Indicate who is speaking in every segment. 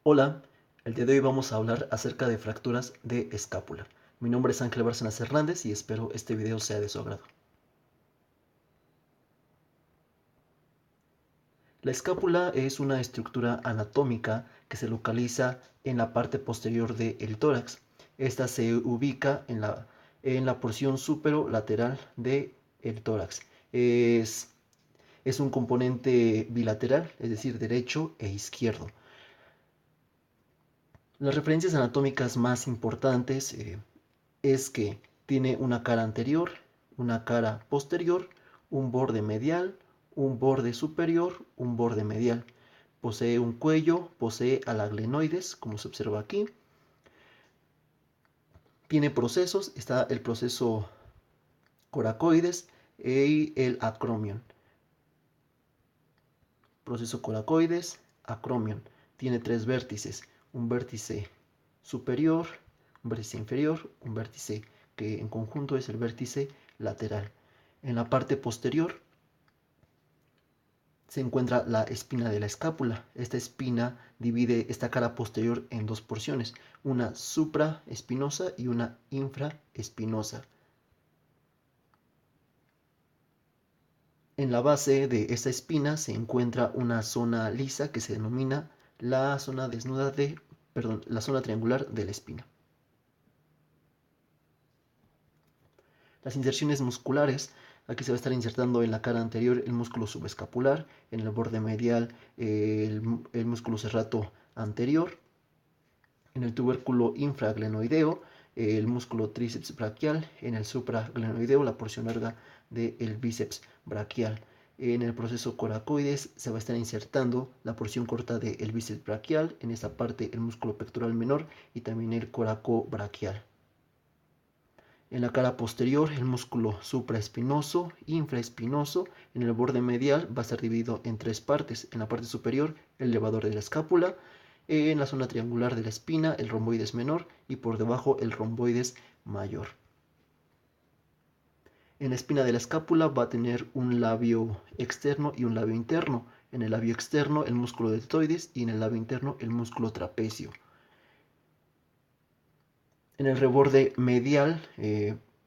Speaker 1: Hola, el día de hoy vamos a hablar acerca de fracturas de escápula. Mi nombre es Ángel Bárcenas Hernández y espero este video sea de su agrado. La escápula es una estructura anatómica que se localiza en la parte posterior del tórax. Esta se ubica en la porción superolateral del tórax. Es, es un componente bilateral, es decir, derecho e izquierdo. Las referencias anatómicas más importantes es que tiene una cara anterior, una cara posterior, un borde medial, un borde superior, un borde medial. Posee un cuello, posee alaglenoides, como se observa aquí. Tiene procesos, está el proceso coracoides y el acromion. Proceso coracoides, acromion. Tiene tres vértices, un vértice superior, un vértice inferior, un vértice que en conjunto es el vértice lateral. En la parte posterior se encuentra la espina de la escápula. Esta espina divide esta cara posterior en dos porciones, una supraespinosa y una infraespinosa. En la base de esta espina se encuentra una zona lisa que se denomina la zona la zona triangular de la espina. Las inserciones musculares, aquí se va a estar insertando en la cara anterior el músculo subescapular, en el borde medial el músculo serrato anterior, en el tubérculo infraglenoideo el músculo tríceps braquial, en el supraglenoideo la porción larga del bíceps braquial. En el proceso coracoides se va a estar insertando la porción corta del bíceps braquial, en esta parte el músculo pectoral menor y también el coracobraquial. En la cara posterior el músculo supraespinoso, infraespinoso, en el borde medial va a estar dividido en tres partes. En la parte superior el elevador de la escápula, en la zona triangular de la espina el romboides menor y por debajo el romboides mayor. En la espina de la escápula va a tener un labio externo y un labio interno. En el labio externo el músculo deltoides y en el labio interno el músculo trapecio. En el reborde medial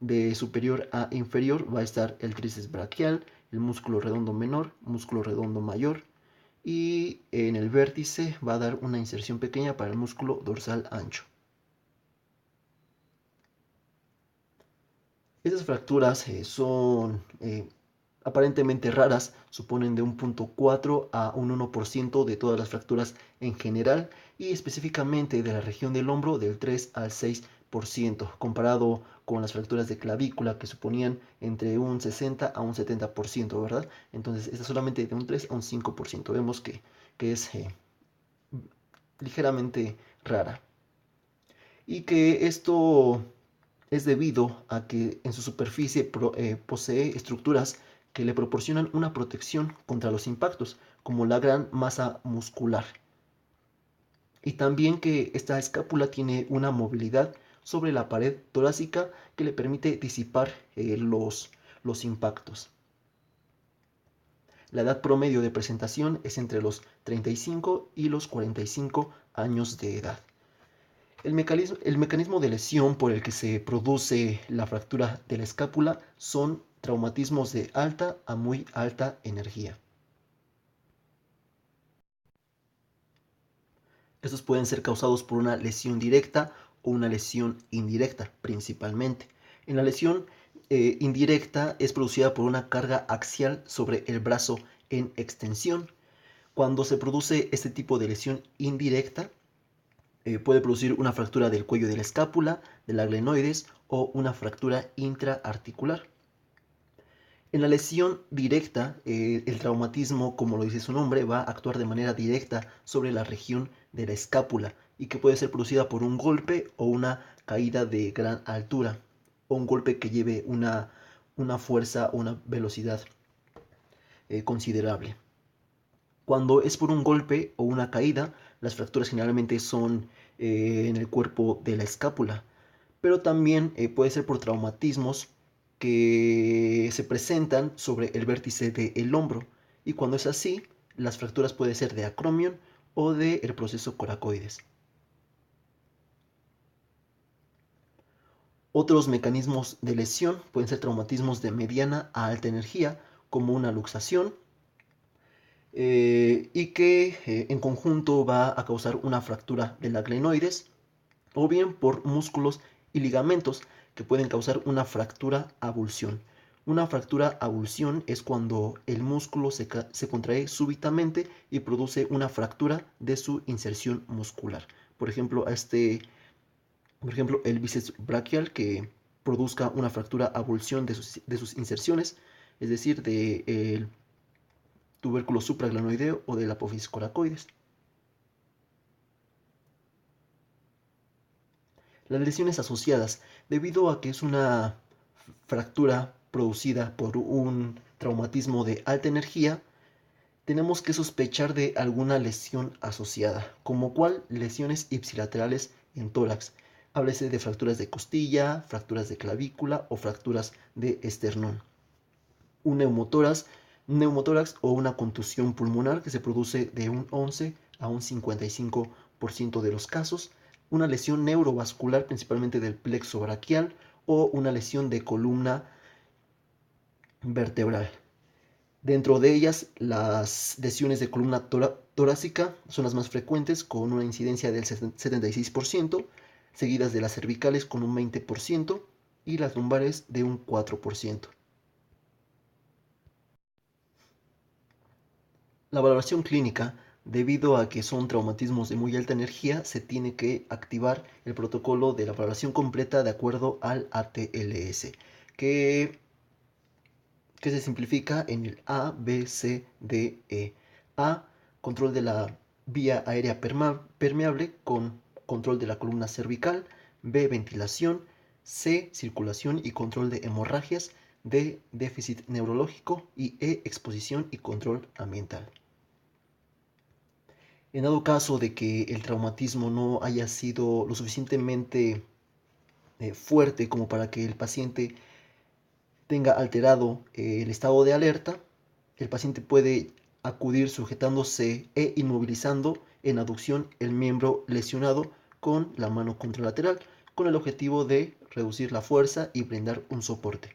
Speaker 1: de superior a inferior va a estar el tríceps braquial, el músculo redondo menor, músculo redondo mayor y en el vértice va a dar una inserción pequeña para el músculo dorsal ancho. Estas fracturas son aparentemente raras, suponen de un 0.4 a un 1% de todas las fracturas en general y específicamente de la región del hombro del 3 al 6%, comparado con las fracturas de clavícula que suponían entre un 60 a un 70%, ¿verdad? Entonces, esta solamente de un 3 a un 5%. Vemos que es ligeramente rara. Y que esto es debido a que en su superficie posee estructuras que le proporcionan una protección contra los impactos, como la gran masa muscular. Y también que esta escápula tiene una movilidad sobre la pared torácica que le permite disipar los impactos. La edad promedio de presentación es entre los 35 y los 45 años de edad. El mecanismo de lesión por el que se produce la fractura de la escápula son traumatismos de alta a muy alta energía. Estos pueden ser causados por una lesión directa o una lesión indirecta, principalmente. En la lesión indirecta es producida por una carga axial sobre el brazo en extensión. Cuando se produce este tipo de lesión indirecta, puede producir una fractura del cuello de la escápula, del glenoides o una fractura intraarticular. En la lesión directa, el traumatismo, como lo dice su nombre, va a actuar de manera directa sobre la región de la escápula y que puede ser producida por un golpe o una caída de gran altura o un golpe que lleve una fuerza o una velocidad considerable. Cuando es por un golpe o una caída, las fracturas generalmente son en el cuerpo de la escápula, pero también puede ser por traumatismos que se presentan sobre el vértice del hombro. Y cuando es así, las fracturas pueden ser de acromion o del proceso coracoides. Otros mecanismos de lesión pueden ser traumatismos de mediana a alta energía, como una luxación, y que en conjunto va a causar una fractura de la glenoides, o bien por músculos y ligamentos que pueden causar una fractura avulsión. Una fractura avulsión es cuando el músculo se contrae súbitamente y produce una fractura de su inserción muscular. Por ejemplo, el bíceps braquial que produzca una fractura avulsión de sus inserciones, es decir, del tubérculo supraglenoideo o de la apófisis coracoides. Las lesiones asociadas, debido a que es una fractura producida por un traumatismo de alta energía, tenemos que sospechar de alguna lesión asociada, como cual lesiones ipsilaterales en tórax. Háblese de fracturas de costilla, fracturas de clavícula o fracturas de esternón. Un neumotórax o una contusión pulmonar que se produce de un 11 a un 55% de los casos. Una lesión neurovascular principalmente del plexo braquial o una lesión de columna vertebral. Dentro de ellas, las lesiones de columna torácica son las más frecuentes, con una incidencia del 76%, seguidas de las cervicales con un 20% y las lumbares de un 4%. La valoración clínica, debido a que son traumatismos de muy alta energía, se tiene que activar el protocolo de la valoración completa de acuerdo al ATLS, que se simplifica en el A, B, C, D, E. A, control de la vía aérea permeable con control de la columna cervical. B, ventilación. C, circulación y control de hemorragias. D, déficit neurológico. Y E, exposición y control ambiental. En dado caso de que el traumatismo no haya sido lo suficientemente fuerte como para que el paciente tenga alterado el estado de alerta, el paciente puede acudir sujetándose e inmovilizando en aducción el miembro lesionado con la mano contralateral, con el objetivo de reducir la fuerza y brindar un soporte.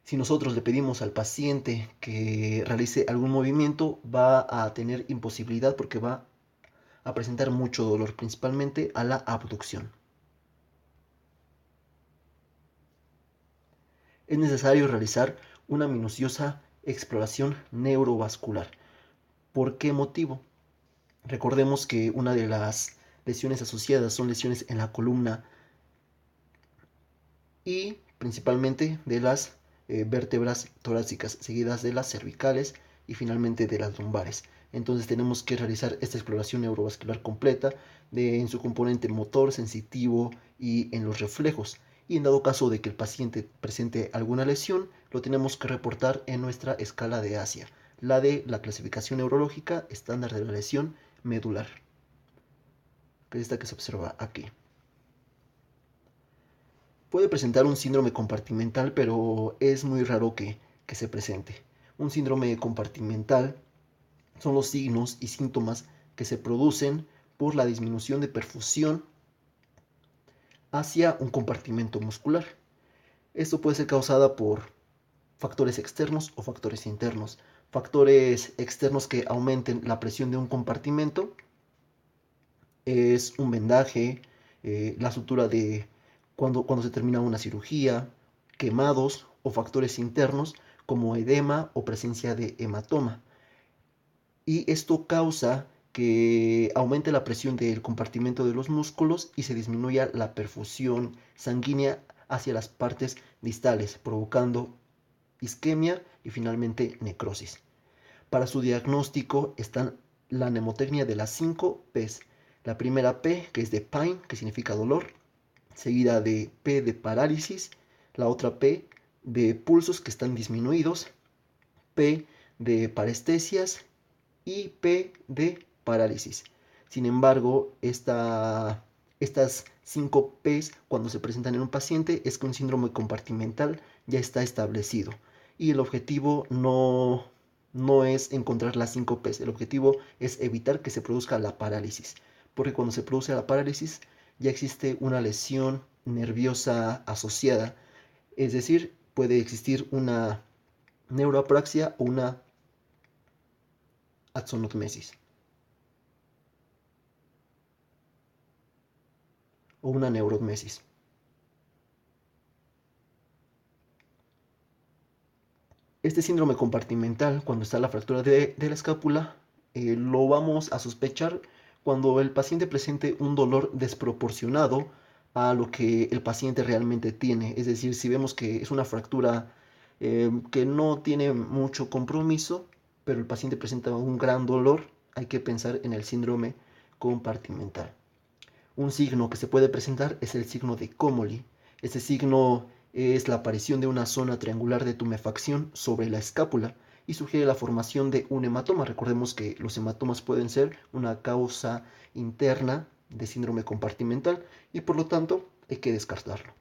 Speaker 1: Si nosotros le pedimos al paciente que realice algún movimiento, va a tener imposibilidad porque va a presentar mucho dolor, principalmente a la abducción. Es necesario realizar una minuciosa exploración neurovascular. ¿Por qué motivo? Recordemos que una de las lesiones asociadas son lesiones en la columna y principalmente de las vértebras torácicas, seguidas de las cervicales y finalmente de las lumbares. Entonces tenemos que realizar esta exploración neurovascular completa en su componente motor, sensitivo y en los reflejos. Y en dado caso de que el paciente presente alguna lesión, lo tenemos que reportar en nuestra escala de Asia, la de la clasificación neurológica estándar de la lesión medular, que es esta que se observa aquí. Puede presentar un síndrome compartimental, pero es muy raro que se presente. Un síndrome compartimental son los signos y síntomas que se producen por la disminución de perfusión hacia un compartimento muscular. Esto puede ser causada por factores externos o factores internos. Factores externos que aumenten la presión de un compartimento es un vendaje, la sutura de cuando se termina una cirugía, quemados o factores internos como edema o presencia de hematoma. Y esto causa que aumente la presión del compartimento de los músculos y se disminuya la perfusión sanguínea hacia las partes distales, provocando isquemia y finalmente necrosis. Para su diagnóstico están la mnemotecnia de las 5 P's. La primera P, que es de pain, que significa dolor, seguida de P de parálisis, la otra P de pulsos que están disminuidos, P de parestesias y P de parálisis. Sin embargo, estas 5 P's cuando se presentan en un paciente es que un síndrome compartimental ya está establecido y el objetivo no no es encontrar las 5 P's. El objetivo es evitar que se produzca la parálisis, porque cuando se produce la parálisis ya existe una lesión nerviosa asociada, es decir, puede existir una neuroapraxia o una axonotmesis o una neurotmesis. Este síndrome compartimental, cuando está la fractura de la escápula, lo vamos a sospechar cuando el paciente presente un dolor desproporcionado a lo que el paciente realmente tiene. Es decir, si vemos que es una fractura que no tiene mucho compromiso, pero el paciente presenta un gran dolor, hay que pensar en el síndrome compartimental. Un signo que se puede presentar es el signo de Comolli. Este signo es la aparición de una zona triangular de tumefacción sobre la escápula y sugiere la formación de un hematoma. Recordemos que los hematomas pueden ser una causa interna de síndrome compartimental y por lo tanto hay que descartarlo.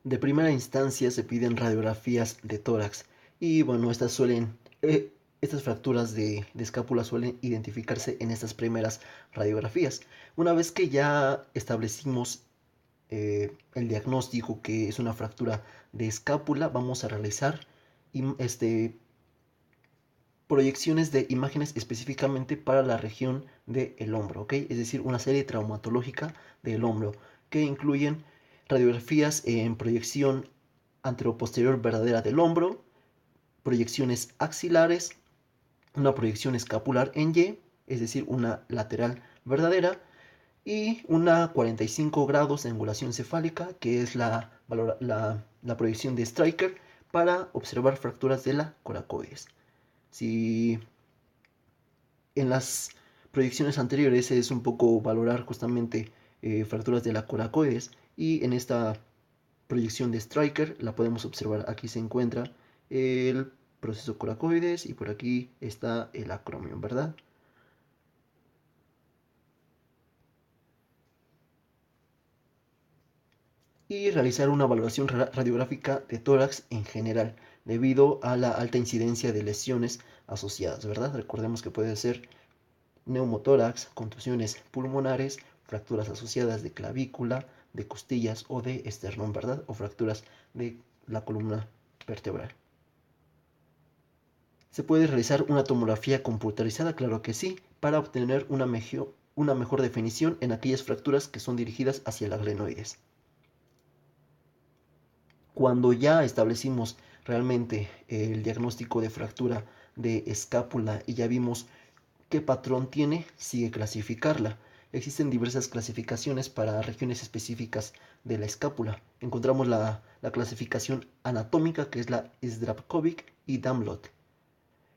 Speaker 1: De primera instancia se piden radiografías de tórax y bueno, estas fracturas de escápula suelen identificarse en estas primeras radiografías. Una vez que ya establecimos el diagnóstico que es una fractura de escápula, vamos a realizar proyecciones de imágenes específicamente para la región del hombro, ¿ok? Es decir, una serie traumatológica del hombro que incluyen radiografías en proyección anteroposterior verdadera del hombro, proyecciones axilares, una proyección escapular en Y, es decir, una lateral verdadera, y una 45 grados de angulación cefálica, que es la proyección de Stryker para observar fracturas de la coracoides. Si en las proyecciones anteriores es un poco valorar justamente fracturas de la coracoides, y en esta proyección de Stryker la podemos observar. Aquí se encuentra el proceso coracoides y por aquí está el acromion, ¿verdad? Y realizar una evaluación radiográfica de tórax en general, debido a la alta incidencia de lesiones asociadas, ¿verdad? Recordemos que puede ser neumotórax, contusiones pulmonares, fracturas asociadas de clavícula, de costillas o de esternón, ¿verdad? O fracturas de la columna vertebral. ¿Se puede realizar una tomografía computarizada? Claro que sí, para obtener una mejor definición en aquellas fracturas que son dirigidas hacia el glenoides. Cuando ya establecimos realmente el diagnóstico de fractura de escápula y ya vimos qué patrón tiene, sigue clasificarla. Existen diversas clasificaciones para regiones específicas de la escápula. Encontramos la clasificación anatómica, que es la Zdravkovic y Damlot.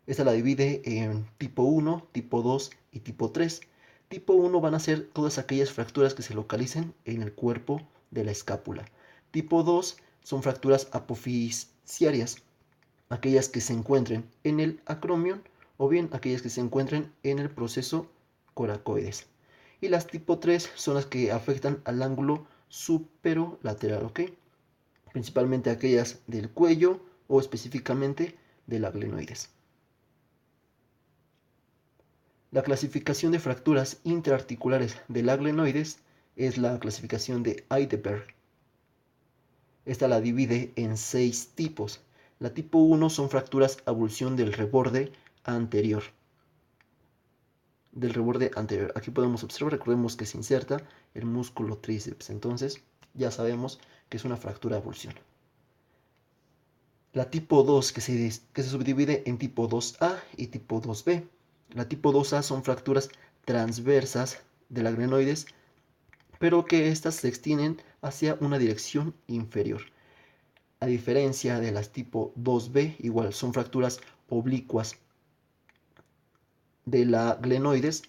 Speaker 1: Esta la divide en tipo 1, tipo 2 y tipo 3. Tipo 1 van a ser todas aquellas fracturas que se localicen en el cuerpo de la escápula. Tipo 2 son fracturas apofisiarias, aquellas que se encuentren en el acromion o bien aquellas que se encuentren en el proceso coracoides. Y las tipo 3 son las que afectan al ángulo superolateral, ¿ok? Principalmente aquellas del cuello o específicamente del glenoides. La clasificación de fracturas intraarticulares del glenoides es la clasificación de Heidelberg. Esta la divide en 6 tipos. La tipo 1 son fracturas avulsión del reborde anterior. Aquí podemos observar, recordemos que se inserta el músculo tríceps, entonces ya sabemos que es una fractura avulsión. La tipo 2 que se subdivide en tipo 2A y tipo 2B. La tipo 2A son fracturas transversas del glenoides, pero que éstas se extienden hacia una dirección inferior. A diferencia de las tipo 2B, igual son fracturas oblicuas de la glenoides,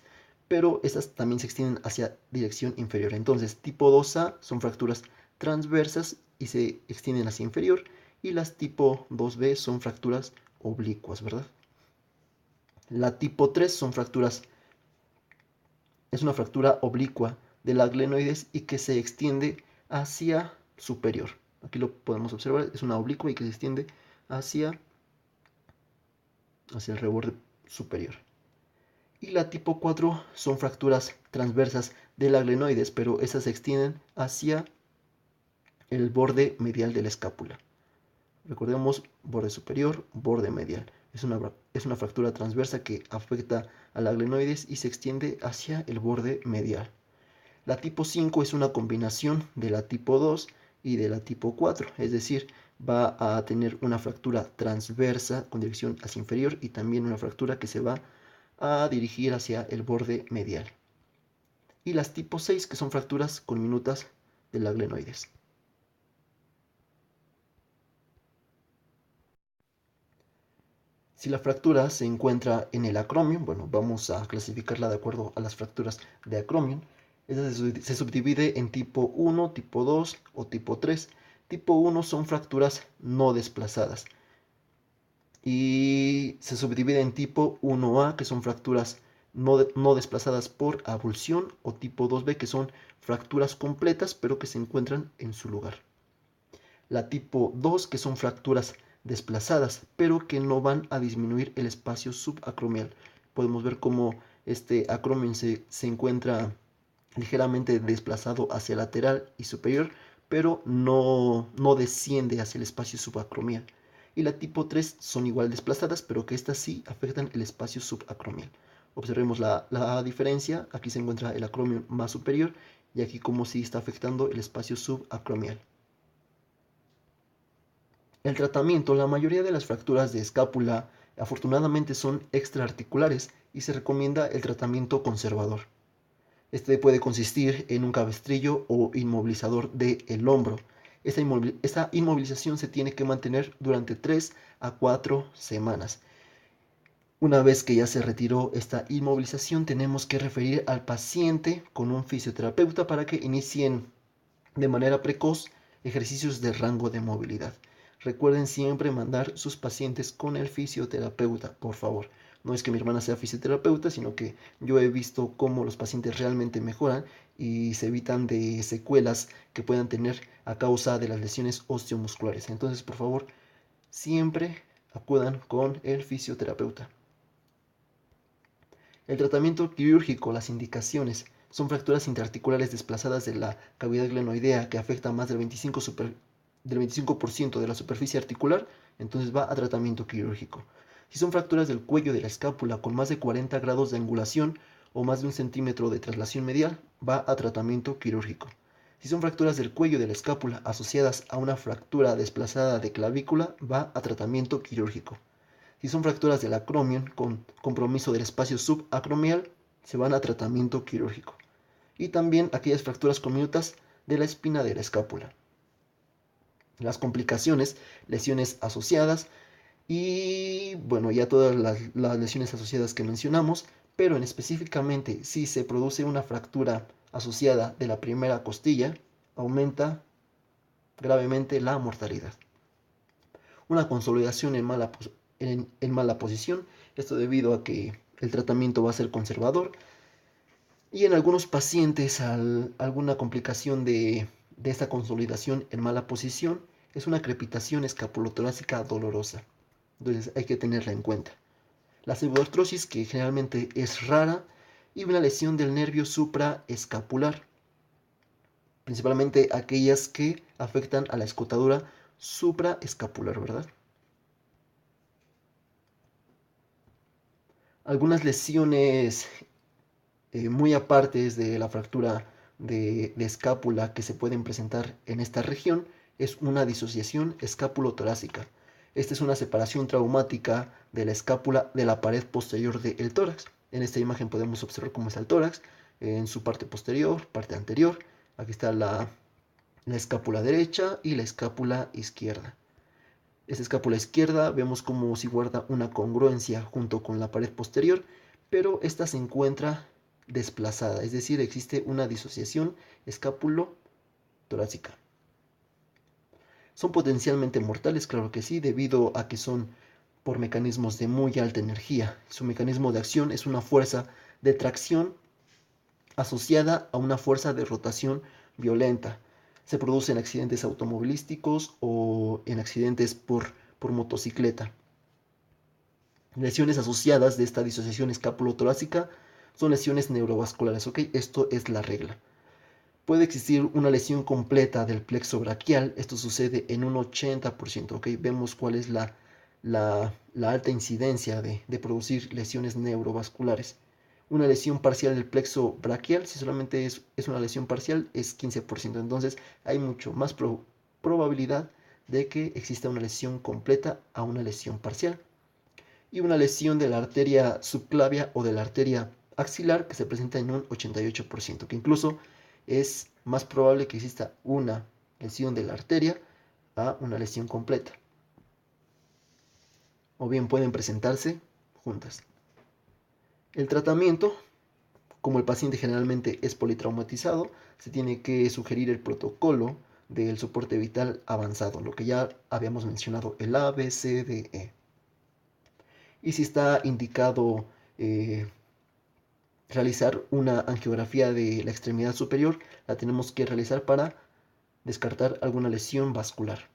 Speaker 1: pero estas también se extienden hacia dirección inferior. Entonces, tipo 2A son fracturas transversas y se extienden hacia inferior, y las tipo 2B son fracturas oblicuas, ¿verdad? La tipo 3 es una fractura oblicua de la glenoides y que se extiende hacia superior. Aquí lo podemos observar, es una oblicua y que se extiende hacia el reborde superior. Y la tipo 4 son fracturas transversas del glenoides, pero esas se extienden hacia el borde medial de la escápula. Recordemos, borde superior, borde medial. Es una fractura transversa que afecta al glenoides y se extiende hacia el borde medial. La tipo 5 es una combinación de la tipo 2 y de la tipo 4, es decir, va a tener una fractura transversa con dirección hacia inferior y también una fractura que se va a dirigir hacia el borde medial. Y las tipo 6, que son fracturas conminutas del glenoides. Si la fractura se encuentra en el acromion, bueno, vamos a clasificarla de acuerdo a las fracturas de acromion. Esta se subdivide en tipo 1, tipo 2 o tipo 3. Tipo 1 son fracturas no desplazadas. Y se subdivide en tipo 1A, que son fracturas no desplazadas por avulsión, o tipo 2B, que son fracturas completas, pero que se encuentran en su lugar. La tipo 2, que son fracturas desplazadas, pero que no van a disminuir el espacio subacromial. Podemos ver cómo este acromion se encuentra ligeramente desplazado hacia lateral y superior, pero no desciende hacia el espacio subacromial. Y la tipo 3 son igual desplazadas, pero que estas sí afectan el espacio subacromial. Observemos la diferencia. Aquí se encuentra el acromion más superior y aquí como si está afectando el espacio subacromial. El tratamiento, la mayoría de las fracturas de escápula afortunadamente son extraarticulares y se recomienda el tratamiento conservador. Este puede consistir en un cabestrillo o inmovilizador del hombro. Esta inmovilización se tiene que mantener durante 3 a 4 semanas. Una vez que ya se retiró esta inmovilización, tenemos que referir al paciente con un fisioterapeuta para que inicien de manera precoz ejercicios de rango de movilidad. Recuerden siempre mandar sus pacientes con el fisioterapeuta, por favor. No es que mi hermana sea fisioterapeuta, sino que yo he visto cómo los pacientes realmente mejoran y se evitan de secuelas que puedan tener a causa de las lesiones osteomusculares. Entonces, por favor, siempre acudan con el fisioterapeuta. El tratamiento quirúrgico, las indicaciones, son fracturas interarticulares desplazadas de la cavidad glenoidea que afecta a más del 25% de la superficie articular, entonces va a tratamiento quirúrgico. Si son fracturas del cuello de la escápula con más de 40 grados de angulación o más de 1 centímetro de traslación medial, va a tratamiento quirúrgico. Si son fracturas del cuello de la escápula asociadas a una fractura desplazada de clavícula, va a tratamiento quirúrgico. Si son fracturas del acromion con compromiso del espacio subacromial, se van a tratamiento quirúrgico. Y también aquellas fracturas conminutas de la espina de la escápula. Las complicaciones, lesiones asociadas y bueno, ya todas las lesiones asociadas que mencionamos, pero en específicamente si se produce una fractura asociada de la primera costilla, aumenta gravemente la mortalidad. Una consolidación en mala posición, esto debido a que el tratamiento va a ser conservador y en algunos pacientes alguna complicación de esta consolidación en mala posición es una crepitación escapulotorácica dolorosa, entonces hay que tenerla en cuenta. La pseudoartrosis, que generalmente es rara, y una lesión del nervio supraescapular, principalmente aquellas que afectan a la escotadura supraescapular, ¿verdad? Algunas lesiones muy apartes de la fractura de escápula que se pueden presentar en esta región es una disociación escapulotorácica. Esta es una separación traumática de la escápula de la pared posterior del tórax. En esta imagen podemos observar cómo está el tórax en su parte posterior, parte anterior. Aquí está la escápula derecha y la escápula izquierda. Esta escápula izquierda vemos como si guarda una congruencia junto con la pared posterior, pero esta se encuentra desplazada, es decir, existe una disociación escápulo-torácica. Son potencialmente mortales, claro que sí, debido a que son por mecanismos de muy alta energía. Su mecanismo de acción es una fuerza de tracción asociada a una fuerza de rotación violenta. se produce en accidentes automovilísticos o en accidentes por motocicleta. Lesiones asociadas de esta disociación escapulotorácica son lesiones neurovasculares, ¿ok? Esto es la regla. Puede existir una lesión completa del plexo braquial, esto sucede en un 80%, ¿ok? Vemos cuál es la alta incidencia de producir lesiones neurovasculares. Una lesión parcial del plexo braquial, si solamente es una lesión parcial, es 15%. Entonces hay mucho más probabilidad de que exista una lesión completa a una lesión parcial. Y una lesión de la arteria subclavia o de la arteria axilar que se presenta en un 88%, que incluso es más probable que exista una lesión de la arteria a una lesión completa. O bien pueden presentarse juntas. El tratamiento, como el paciente generalmente es politraumatizado, se tiene que sugerir el protocolo del soporte vital avanzado, lo que ya habíamos mencionado, el A, B, C, D, E. Y si está indicado realizar una angiografía de la extremidad superior, la tenemos que realizar para descartar alguna lesión vascular.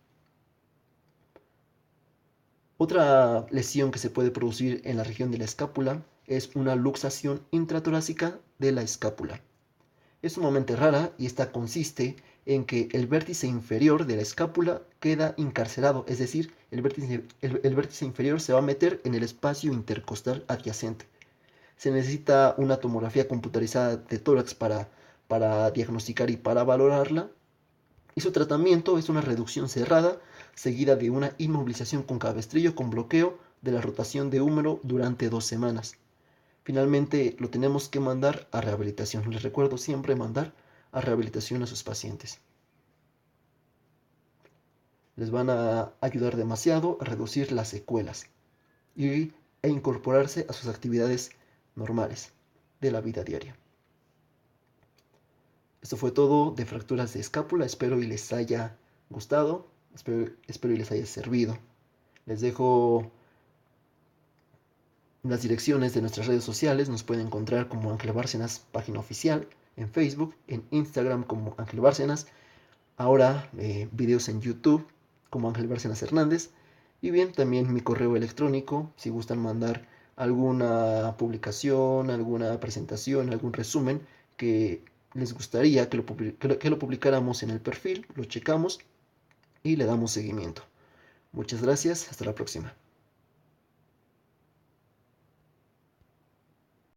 Speaker 1: Otra lesión que se puede producir en la región de la escápula es una luxación intratorácica de la escápula. Es sumamente rara y esta consiste en que el vértice inferior de la escápula queda encarcelado, es decir, el vértice inferior se va a meter en el espacio intercostal adyacente. Se necesita una tomografía computarizada de tórax para diagnosticar y para valorarla. Y su tratamiento es una reducción cerrada seguida de una inmovilización con cabestrillo con bloqueo de la rotación de húmero durante 2 semanas. Finalmente lo tenemos que mandar a rehabilitación. Les recuerdo siempre mandar a rehabilitación a sus pacientes. Les van a ayudar demasiado a reducir las secuelas e incorporarse a sus actividades normales de la vida diaria. Esto fue todo de fracturas de escápula. Espero y les haya gustado. Espero y les haya servido. Les dejo las direcciones de nuestras redes sociales. Nos pueden encontrar como Ángel Bárcenas, página oficial, en Facebook, en Instagram como Ángel Bárcenas. Ahora videos en YouTube como Ángel Bárcenas Hernández. Y bien, también mi correo electrónico, si gustan mandar alguna publicación, alguna presentación, algún resumen que les gustaría que lo publicáramos en el perfil, lo checamos y le damos seguimiento. Muchas gracias, hasta la próxima.